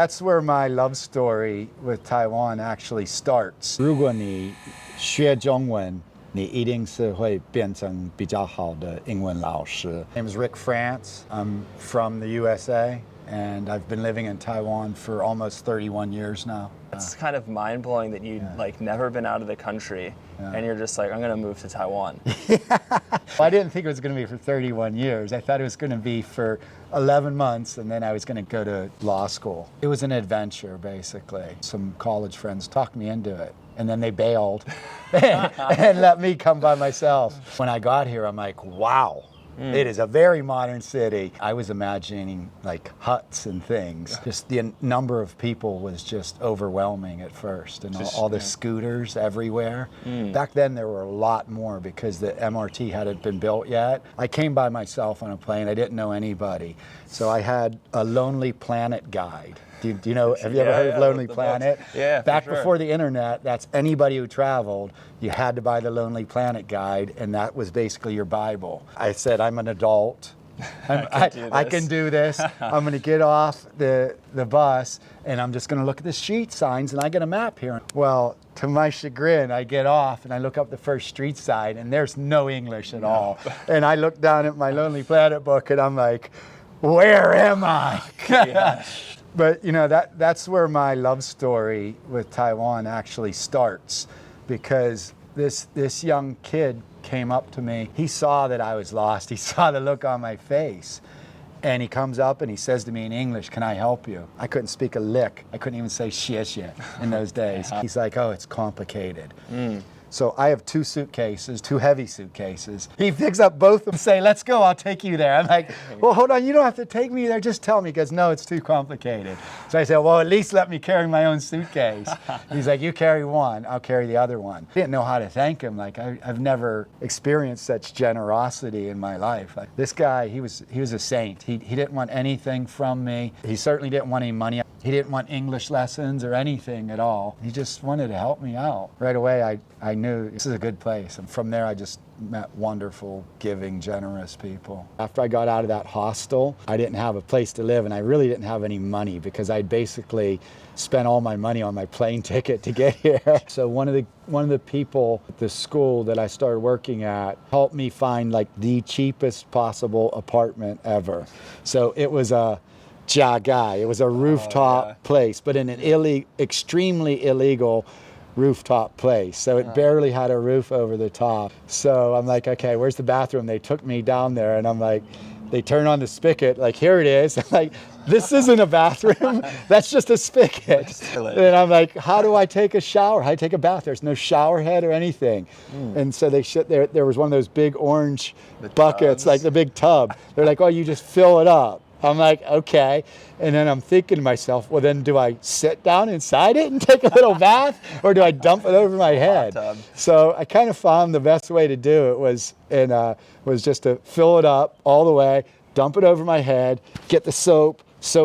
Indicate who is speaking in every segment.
Speaker 1: That's where my love story with Taiwan actually starts. 如果你学中文，你一定是会变成比较好的英文老师。My name is Rick France. I'm from the USA, and I've been living in Taiwan for almost 31 years now.
Speaker 2: It's kind of mind-blowing that you'd never been out of the country, and you're just like, I'm gonna move to Taiwan.
Speaker 1: I didn't think it was going to be for 31 years. I thought it was going to be for 11 months, and then I was going to go to law school. It was an adventure, basically. Some college friends talked me into it, and then they bailed and let me come by myself. When I got here, I'm like, wow. It is a very modern city. I was imagining like huts and things. Just the number of people was just overwhelming at first, and all the scooters everywhere. Back then there were a lot more because the MRT hadn't been built yet. I came by myself on a plane. I didn't know anybody. So I had a Lonely Planet guide. Do you know, have you ever heard of Lonely Planet?
Speaker 2: Books. Yeah,
Speaker 1: Back before the internet, that's anybody who traveled, you had to buy the Lonely Planet guide, and that was basically your Bible. I said, I'm an adult. I can do this. I'm going to get off the bus, and I'm just going to look at the street signs, and I get a map here. Well, to my chagrin, I get off, and I look up the first street sign, and there's no English at all. And I look down at my Lonely Planet book, and I'm like, where am I? But you know, that's where my love story with Taiwan actually starts, because this young kid came up to me. He saw that I was lost. He saw the look on my face. And he comes up and he says to me in English, can I help you? I couldn't speak a lick. I couldn't even say xie in those days. He's like, oh, it's complicated. So I have two heavy suitcases. He picks up both of them and say, let's go, I'll take you there. I'm like, well, hold on, you don't have to take me there, just tell me. He goes, no, it's too complicated. So I said, well, at least let me carry my own suitcase. He's like, you carry one, I'll carry the other one. I didn't know how to thank him. Like, I've never experienced such generosity in my life. Like, this guy, he was a saint. He didn't want anything from me. He certainly didn't want any money. He didn't want English lessons or anything at all. He just wanted to help me out. Right away, I knew this is a good place. And from there, I just met wonderful, giving, generous people. After I got out of that hostel, I didn't have a place to live, and I really didn't have any money because I'd basically spent all my money on my plane ticket to get here. So one of the people at the school that I started working at helped me find like the cheapest possible apartment ever. So it was a Jagai. It was a rooftop place, but in an extremely illegal rooftop place. So it barely had a roof over the top. So I'm like, okay, where's the bathroom? They took me down there, and I'm like, they turn on the spigot, like, here it is. I'm like, this isn't a bathroom. That's just a spigot. And I'm like, how do I take a shower? How do I take a bath? There's no shower head or anything. And so there was one of those big orange buckets, like the big tub. They're like, oh, you just fill it up. I'm like, okay. And then I'm thinking to myself, well, then do I sit down inside it and take a little bath, or do I dump it over my head? So I kind of found the best way to do it was just to fill it up all the way, dump it over my head, get the soap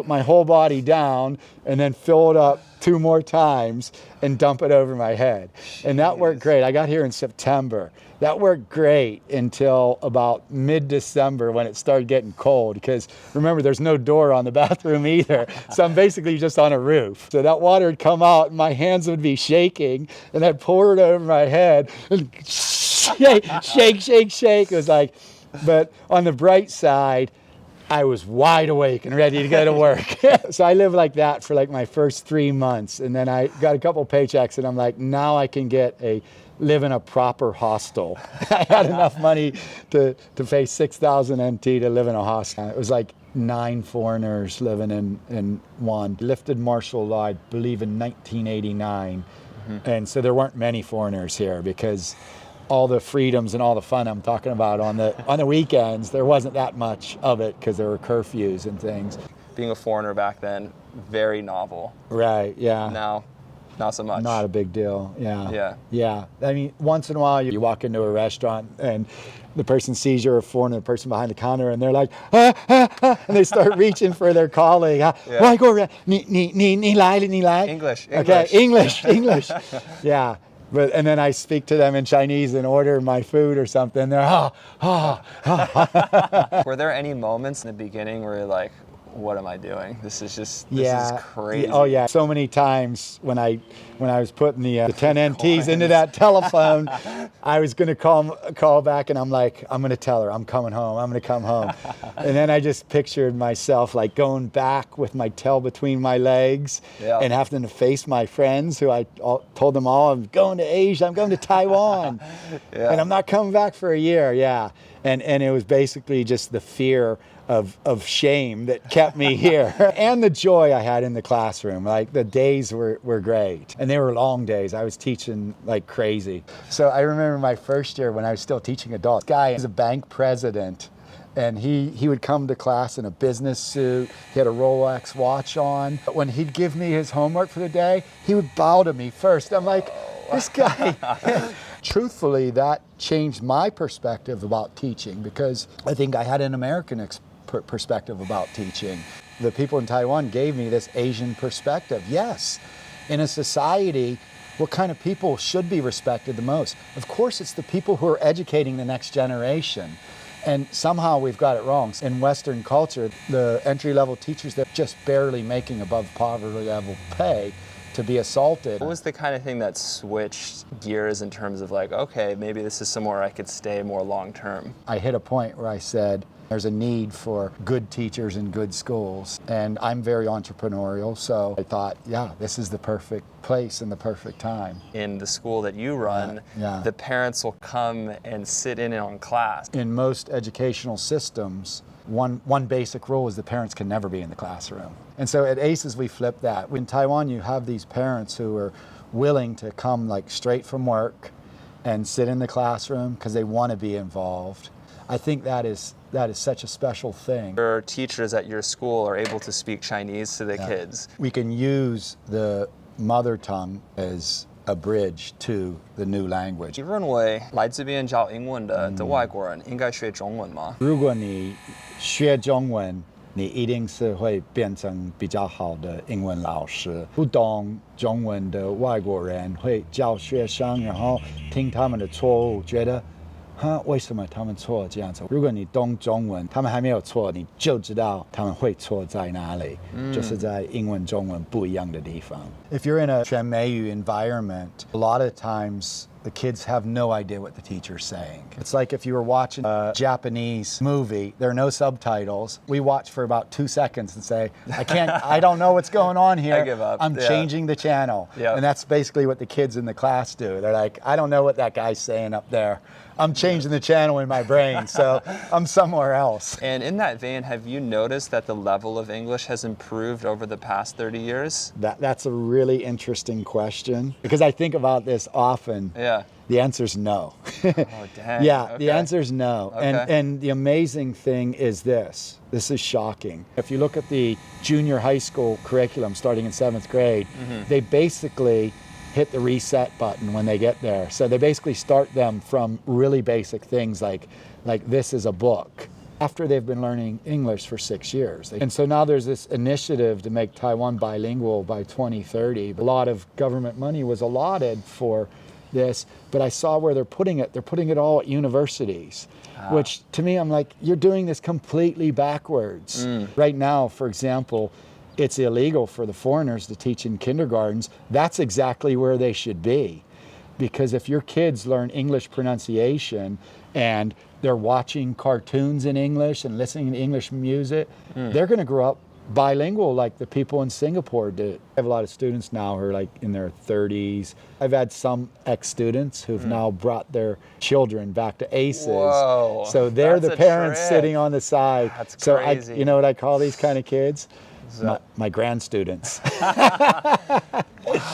Speaker 1: my whole body down, and then fill it up 2 more times and dump it over my head. And that worked great. I got here in September. That worked great until about mid-December when it started getting cold, because remember, there's no door on the bathroom either. So I'm basically just on a roof. So that water would come out and my hands would be shaking, and I'd pour it over my head and shake. It was like, but on the bright side, I was wide awake and ready to go to work. So I lived like that for like my first 3 months. And then I got a couple paychecks, and I'm like, now I can live in a proper hostel. I had enough money to pay 6,000 NT to live in a hostel. It was like 9 foreigners living in one. Lifted martial law, I believe, in 1989. And so there weren't many foreigners here because all the freedoms and all the fun I'm talking about on the weekends, there wasn't that much of it because there were curfews and things.
Speaker 2: Being a foreigner back then, very novel.
Speaker 1: Right, yeah.
Speaker 2: Now, not so much.
Speaker 1: Not a big deal, yeah.
Speaker 2: Yeah.
Speaker 1: Yeah, I mean, once in a while you walk into a restaurant and the person sees you're a foreigner, the person behind the counter, and they're like, and they start reaching for their colleague. Why go around? Ni lai?
Speaker 2: English.
Speaker 1: Okay, English. Yeah. And then I speak to them in Chinese and order my food or something. They're,
Speaker 2: Were there any moments in the beginning where you're like, what am I doing? This is crazy.
Speaker 1: Oh yeah. So many times when I was putting the 10 NTs into that telephone, I was going to call back, and I'm like, I'm going to tell her I'm coming home. I'm going to come home. And then I just pictured myself like going back with my tail between my legs and having to face my friends who I told them all I'm going to Asia, I'm going to Taiwan, and I'm not coming back for a year. Yeah. And it was basically just the fear of shame that kept me here and the joy I had in the classroom. Like the days were great, and they were long days. I was teaching like crazy. So I remember my first year when I was still teaching adults. Guy was a bank president, and he would come to class in a business suit. He had a Rolex watch on. But when he'd give me his homework for the day, he would bow to me first. I'm like, this guy. Truthfully, that changed my perspective about teaching, because I think I had an American perspective about teaching. The people in Taiwan gave me this Asian perspective. Yes, in a society, what kind of people should be respected the most? Of course, it's the people who are educating the next generation. And somehow we've got it wrong. In Western culture, the entry-level teachers, they're just barely making above poverty level pay to be assaulted.
Speaker 2: What was the kind of thing that switched gears in terms of like, okay, maybe this is somewhere I could stay more long term?
Speaker 1: I hit a point where I said, there's a need for good teachers in good schools. And I'm very entrepreneurial, so I thought, yeah, this is the perfect place and the perfect time.
Speaker 2: In the school that you run, the parents will come and sit in on class.
Speaker 1: In most educational systems, one basic rule is the parents can never be in the classroom. And so at ACES, we flipped that. In Taiwan, you have these parents who are willing to come like straight from work and sit in the classroom because they want to be involved. I think that is such a special thing.
Speaker 2: Your teachers at your school are able to speak Chinese to the kids.
Speaker 1: We can use the mother tongue as a bridge to the new language.
Speaker 2: 你认为来这边教英文的外国人应该学中文吗？
Speaker 1: 如果你学中文，你一定是会变成比较好的英文老师。不懂中文的外国人会教学生，然后听他们的错误，觉得为什么他们错这样子？如果你懂中文，他们还没有错，你就知道他们会错在哪里，就是在英文、中文不一样的地方。If you're in a 全美语 environment, a lot of times the kids have no idea what the teacher's saying. It's like if you were watching a Japanese movie, there are no subtitles. We watch for about 2 seconds and say, I don't know what's going on here.
Speaker 2: I give up.
Speaker 1: I'm changing the channel.
Speaker 2: Yep.
Speaker 1: And that's basically what the kids in the class do. They're like, I don't know what that guy's saying up there. I'm changing the channel in my brain, so I'm somewhere else.
Speaker 2: And in that vein, have you noticed that the level of English has improved over the past 30 years?
Speaker 1: That's a really interesting question, because I think about this often.
Speaker 2: Yeah.
Speaker 1: The answer's no.
Speaker 2: Oh, dang.
Speaker 1: Yeah,
Speaker 2: Okay.
Speaker 1: the answer's no.
Speaker 2: Okay.
Speaker 1: And the amazing thing is this. This is shocking. If you look at the junior high school curriculum starting in 7th grade, they basically hit the reset button when they get there. So they basically start them from really basic things like this is a book, after they've been learning English for 6 years. And so now there's this initiative to make Taiwan bilingual by 2030. A lot of government money was allotted for this, but I saw where they're putting it. They're putting it all at universities, which to me, I'm like, you're doing this completely backwards. Right now, for example, it's illegal for the foreigners to teach in kindergartens. That's exactly where they should be. Because if your kids learn English pronunciation and they're watching cartoons in English and listening to English music, they're going to grow up bilingual like the people in Singapore did. I have a lot of students now who are like in their 30s. I've had some ex-students who've now brought their children back to ACES.
Speaker 2: Whoa,
Speaker 1: so they're
Speaker 2: that's
Speaker 1: the
Speaker 2: a
Speaker 1: parents
Speaker 2: trick.
Speaker 1: sitting on the side.
Speaker 2: That's
Speaker 1: so
Speaker 2: crazy.
Speaker 1: you know what I call these kind of kids? My grand students.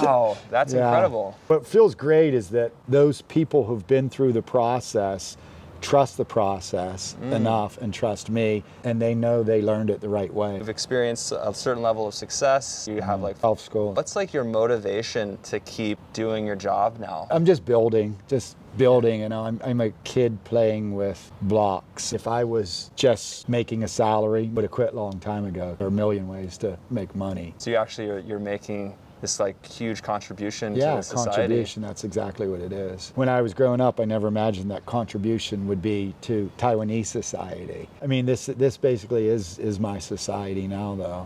Speaker 2: Wow, that's incredible.
Speaker 1: What feels great is that those people who've been through the process trust the process enough and trust me, and they know they learned it the right way.
Speaker 2: You've experienced a certain level of success. You have like
Speaker 1: Self-school.
Speaker 2: What's like your motivation to keep doing your job now?
Speaker 1: I'm just building. You know, I'm a kid playing with blocks. If I was just making a salary, I would have quit a long time ago. There are a million ways to make money.
Speaker 2: So you're making this like huge contribution
Speaker 1: Yeah,
Speaker 2: to society.
Speaker 1: contribution, that's exactly what it is. When I was growing up, I never imagined that contribution would be to Taiwanese society. I mean, this basically is my society now, though.